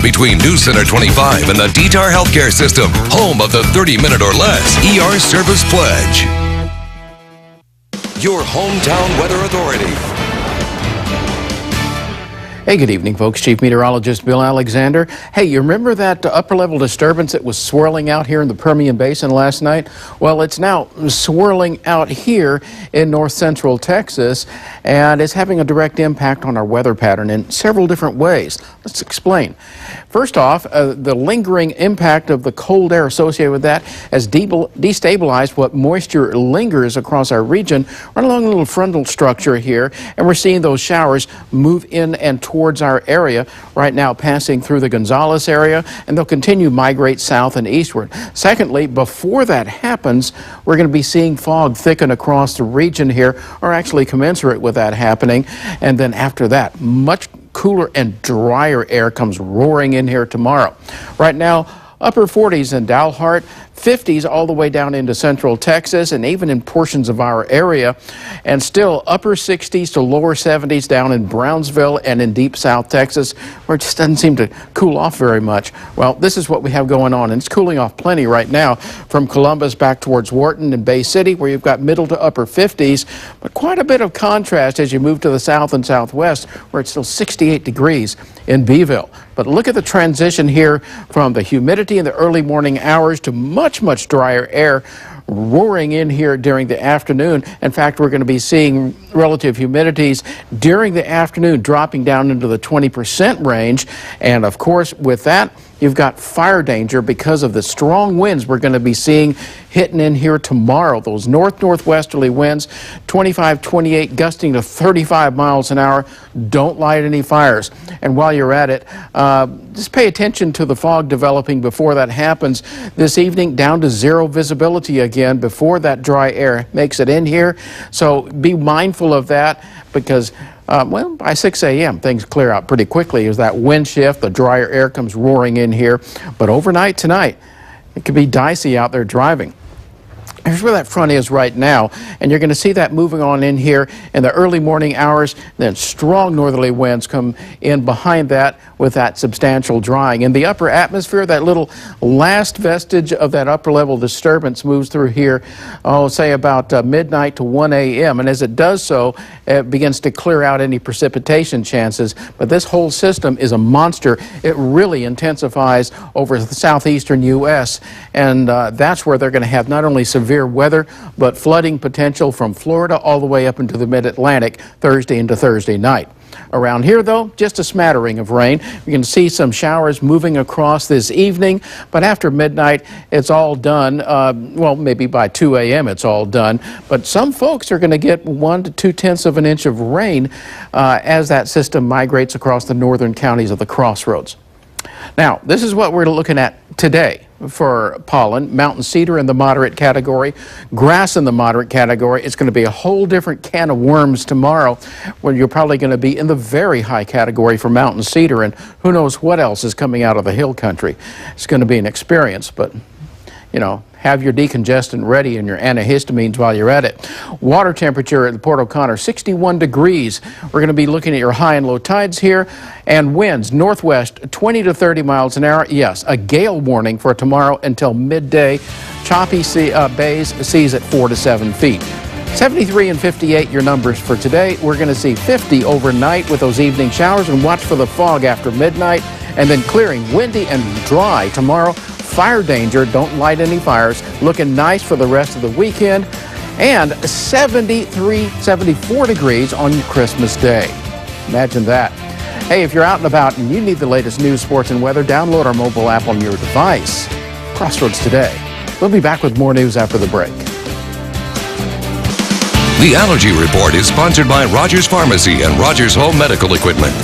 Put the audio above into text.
between News Center 25 and the DTAR Healthcare System, home of the 30-minute or less ER Service Pledge. Your hometown weather authority. Hey, good evening, folks. Chief Meteorologist Bill Alexander. Hey, you remember that upper-level disturbance that was swirling out here in the Permian Basin last night? Well, it's now swirling out here in north-central Texas, and it's having a direct impact on our weather pattern in several different ways. Let's explain. First off, the lingering impact of the cold air associated with that has destabilized what moisture lingers across our region right along a little frontal structure here, and we're seeing those showers move in and towards our area right now, passing through the Gonzales area, and they'll continue to migrate south and eastward. Secondly, before that happens, we're going to be seeing fog thicken across the region here, or actually commensurate with that happening, and then after that, much cooler and drier air comes roaring in here tomorrow. Right now, upper 40s in Dalhart, 50s all the way down into central Texas and even in portions of our area, and still upper 60s to lower 70s down in Brownsville and in deep South Texas, where it just doesn't seem to cool off very much. Well, this is what we have going on, and it's cooling off plenty right now from Columbus back towards Wharton and Bay City, where you've got middle to upper 50s, but quite a bit of contrast as you move to the south and southwest, where it's still 68 degrees in Beeville. But look at the transition here from the humidity in the early morning hours to much drier air roaring in here during the afternoon. In fact, we're going to be seeing relative humidities during the afternoon dropping down into the 20% range. And of course, with that, you've got fire danger because of the strong winds we're going to be seeing hitting in here tomorrow. Those northwesterly winds, 25, 28, gusting to 35 miles an hour. Don't light any fires. And while you're at it, just pay attention to the fog developing before that happens. This evening, down to zero visibility again before that dry air makes it in here. So be mindful of that, because well, by 6 a.m. things clear out pretty quickly as that wind shift, the drier air comes roaring in here. But overnight tonight, it could be dicey out there driving. Here's where that front is right now, and you're going to see that moving on in here in the early morning hours. Then strong northerly winds come in behind that with that substantial drying. In the upper atmosphere, that little last vestige of that upper level disturbance moves through here, say about midnight to 1 a.m. And as it does so, it begins to clear out any precipitation chances. But this whole system is a monster. It really intensifies over the southeastern U.S., and that's where they're going to have not only severe weather, but flooding potential from Florida all the way up into the mid-Atlantic Thursday into Thursday night. Around here, though, just a smattering of rain. You can see some showers moving across this evening, but after midnight, it's all done. Well, maybe by 2 a.m. it's all done, but some folks are going to get 1 to 2/10 of an inch of rain as that system migrates across the northern counties of the Crossroads. Now, this is what we're looking at today for pollen. Mountain cedar in the moderate category, grass in the moderate category. It's going to be a whole different can of worms tomorrow, when you're probably going to be in the very high category for mountain cedar, and who knows what else is coming out of the hill country. It's going to be an experience, but you know, have your decongestant ready and your antihistamines while you're at it. Water temperature at the Port O'Connor, 61 degrees. We're going to be looking at your high and low tides here, and winds northwest 20 to 30 miles an hour. Yes, a gale warning for tomorrow until midday. Choppy bays, seas at 4 to 7 feet. 73 and 58 your numbers for today. We're going to see 50 overnight with those evening showers, and watch for the fog after midnight, and then clearing, windy and dry tomorrow. Fire danger, don't light any fires. Looking nice for the rest of the weekend, and 73, 74 degrees on Christmas Day. Imagine that. Hey, if you're out and about and you need the latest news, sports, and weather, download our mobile app on your device. Crossroads Today. We'll be back with more news after the break. The Allergy Report is sponsored by Rogers Pharmacy and Rogers Home Medical Equipment.